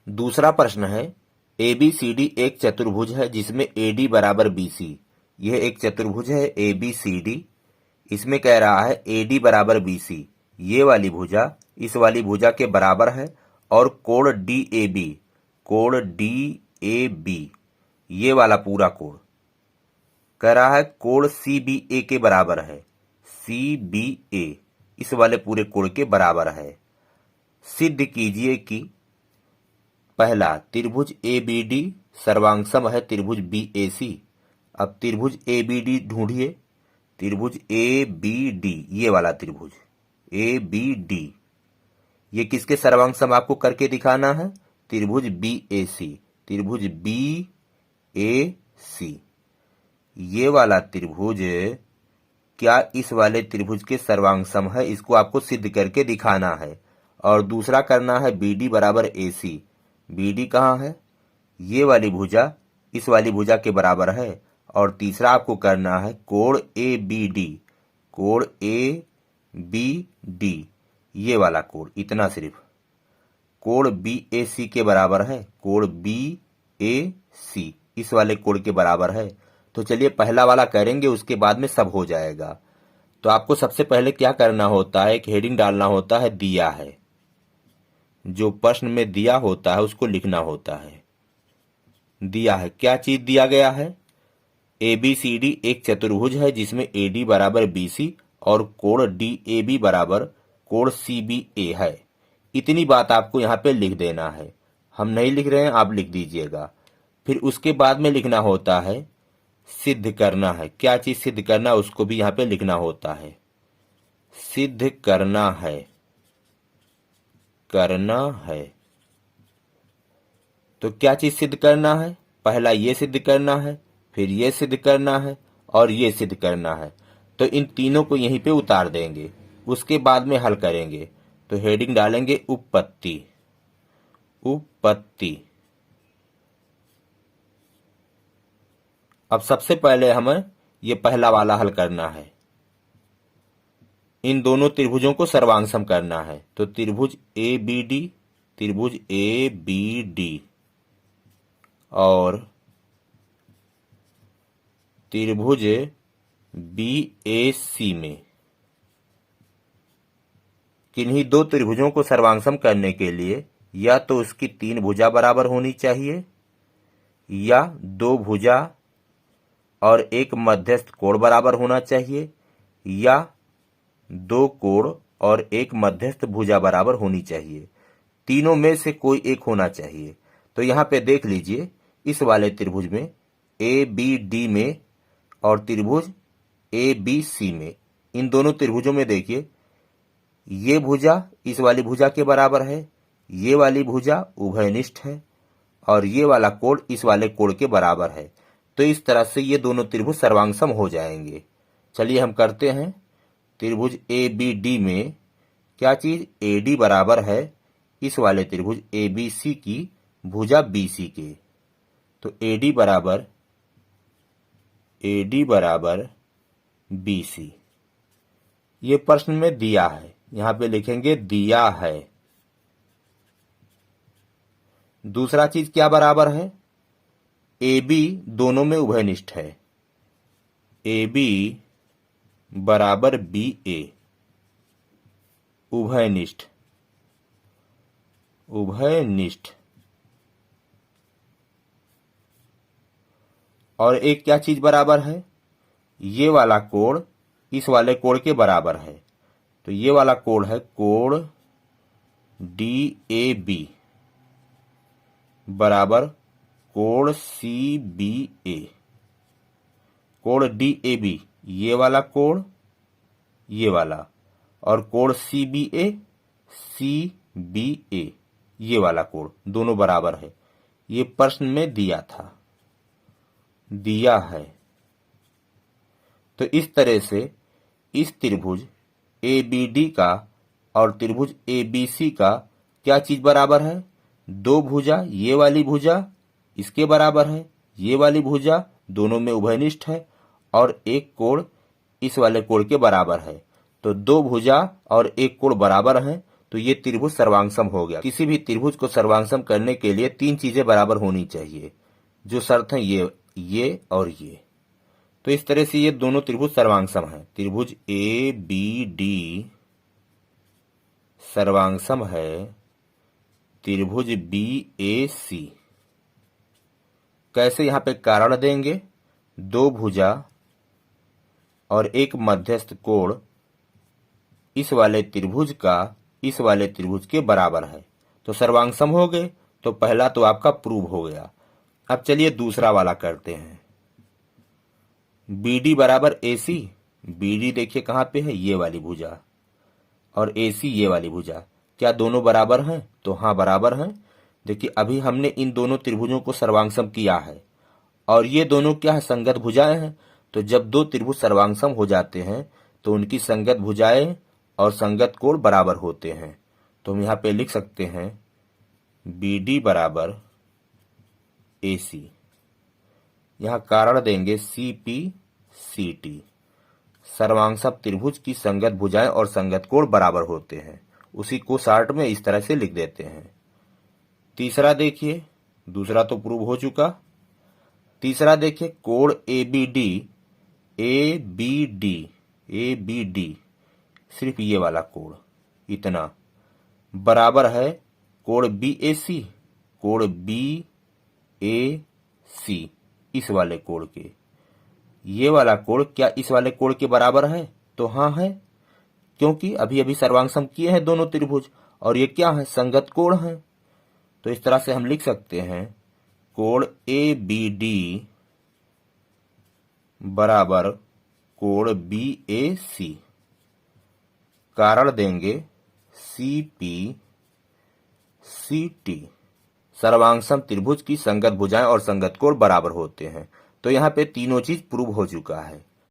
दूसरा प्रश्न है, ABCD एक चतुर्भुज है जिसमें AD बराबर BC। यह एक चतुर्भुज है ABCD। इसमें कह रहा है AD बराबर BC, ये वाली भुजा इस वाली भुजा के बराबर है और कोण DAB, ये वाला पूरा कोण कह रहा है कोण CBA के बराबर है। CBA इस वाले पूरे कोण के बराबर है। सिद्ध कीजिए कि पहला, त्रिभुज ABD सर्वांगसम है त्रिभुज BAC। अब त्रिभुज ABD ढूंढिए। त्रिभुज ABD, ये वाला त्रिभुज ABD, ये किसके सर्वांगसम आपको करके दिखाना है? त्रिभुज BAC। त्रिभुज BAC, ये वाला त्रिभुज क्या इस वाले त्रिभुज के सर्वांगसम है? इसको आपको सिद्ध करके दिखाना है। और दूसरा करना है BD बराबर AC। BD कहाँ है? ये वाली भुजा इस वाली भुजा के बराबर है। और तीसरा आपको करना है कोण ABD, कोण ABD, ये वाला कोण, इतना सिर्फ कोण BAC के बराबर है। कोण BAC इस वाले कोण के बराबर है। तो चलिए पहला वाला करेंगे, उसके बाद में सब हो जाएगा। तो आपको सबसे पहले क्या करना होता है, एक हेडिंग डालना होता है दिया है। जो प्रश्न में दिया होता है उसको लिखना होता है। दिया है, क्या चीज दिया गया है? ABCD एक चतुर्भुज है जिसमें AD बराबर BC और कोण DAB बराबर कोण CBA है। इतनी बात आपको यहाँ पे लिख देना है। हम नहीं लिख रहे हैं, आप लिख दीजिएगा। फिर उसके बाद में लिखना होता है सिद्ध करना है। क्या चीज सिद्ध करना है उसको भी यहाँ पे लिखना होता है। सिद्ध करना है, करना है। तो क्या चीज सिद्ध करना है? पहला ये सिद्ध करना है, फिर ये सिद्ध करना है और ये सिद्ध करना है। तो इन तीनों को यहीं पे उतार देंगे, उसके बाद में हल करेंगे। तो हेडिंग डालेंगे उपपत्ति। उपपत्ति। अब सबसे पहले हमें ये पहला वाला हल करना है। इन दोनों त्रिभुजों को सर्वांगसम करना है। तो त्रिभुज ABD, त्रिभुज ABD और त्रिभुज BAC में किन्हीं दो त्रिभुजों को सर्वांगसम करने के लिए या तो उसकी 3 भुजा बराबर होनी चाहिए, या 2 भुजा और एक मध्यस्थ कोण बराबर होना चाहिए, या 2 कोण और एक मध्यस्थ भुजा बराबर होनी चाहिए। तीनों में से कोई एक होना चाहिए। तो यहाँ पे देख लीजिए, इस वाले त्रिभुज में ABD में और त्रिभुज ABC में, इन दोनों त्रिभुजों में देखिए, ये भुजा इस वाली भुजा के बराबर है, ये वाली भुजा उभयनिष्ठ है और ये वाला कोण इस वाले कोण के बराबर है। तो इस तरह से ये दोनों त्रिभुज सर्वांगसम हो जाएंगे। चलिए हम करते हैं। त्रिभुज ABD में क्या चीज? AD बराबर है इस वाले त्रिभुज ABC की भुजा BC के। तो AD बराबर BC, ये प्रश्न में दिया है। यहां पे लिखेंगे दिया है। दूसरा चीज क्या बराबर है? AB दोनों में उभयनिष्ठ है। AB बराबर BA, उभयनिष्ठ। उभयनिष्ठ। और एक क्या चीज बराबर है? ये वाला कोण इस वाले कोण के बराबर है। तो ये वाला कोण है कोण DAB बराबर कोण CBA। कोण DAB ये वाला कोण, ये वाला, और कोण CBA ये वाला कोण, दोनों बराबर है। ये प्रश्न में दिया था, दिया है। तो इस तरह से इस त्रिभुज ABD का और त्रिभुज ABC का क्या चीज बराबर है? 2 भुजा, ये वाली भुजा इसके बराबर है, ये वाली भुजा दोनों में उभयनिष्ठ है और एक कोण इस वाले कोण के बराबर है। तो 2 भुजा और एक कोण बराबर है, तो ये त्रिभुज सर्वांगसम हो गया। किसी भी त्रिभुज को सर्वांगसम करने के लिए तीन चीजें बराबर होनी चाहिए, जो शर्त है ये और ये। तो इस तरह से ये दोनों त्रिभुज सर्वांगसम है। त्रिभुज ए बी डी सर्वांगसम है त्रिभुज बी ए सी। कैसे, यहां पे कारण देंगे, दो भुजा और एक मध्यस्थ कोण इस वाले त्रिभुज का इस वाले त्रिभुज के बराबर है, तो सर्वांगसम हो गए। तो पहला तो आपका प्रूव हो गया। अब चलिए दूसरा वाला करते हैं। BD बराबर AC। BD देखिए कहां पे है, ये वाली भुजा, और AC ये वाली भुजा। क्या दोनों बराबर हैं? तो हाँ बराबर हैं। देखिए अभी हमने इन दोनों त्रिभुजों को सर्वांगसम किया है, और ये दोनों क्या है, संगत भुजाएं हैं। तो जब दो त्रिभुज सर्वांगसम हो जाते हैं तो उनकी संगत भुजाएं और संगत कोण बराबर होते हैं। तो हम यहाँ पे लिख सकते हैं BD बराबर AC। यहाँ कारण देंगे CP CT। सर्वांगसम त्रिभुज की संगत भुजाएं और संगत कोण बराबर होते हैं। उसी को शॉर्ट में इस तरह से लिख देते हैं। तीसरा देखिए, दूसरा तो प्रूव हो चुका। तीसरा देखिए, कोण ABD सिर्फ ये वाला कोण इतना बराबर है कोण BAC इस वाले कोण के। ये वाला कोण क्या इस वाले कोण के बराबर है? तो हाँ है, क्योंकि अभी अभी सर्वांगसम किए हैं दोनों त्रिभुज, और ये क्या है, संगत कोण है। तो इस तरह से हम लिख सकते हैं कोण ABD बराबर कोण BAC। कारण देंगे CP CT। सर्वांगसम त्रिभुज की संगत भुजाएं और संगत कोण बराबर होते हैं। तो यहाँ पे तीनों चीज प्रूव हो चुका है।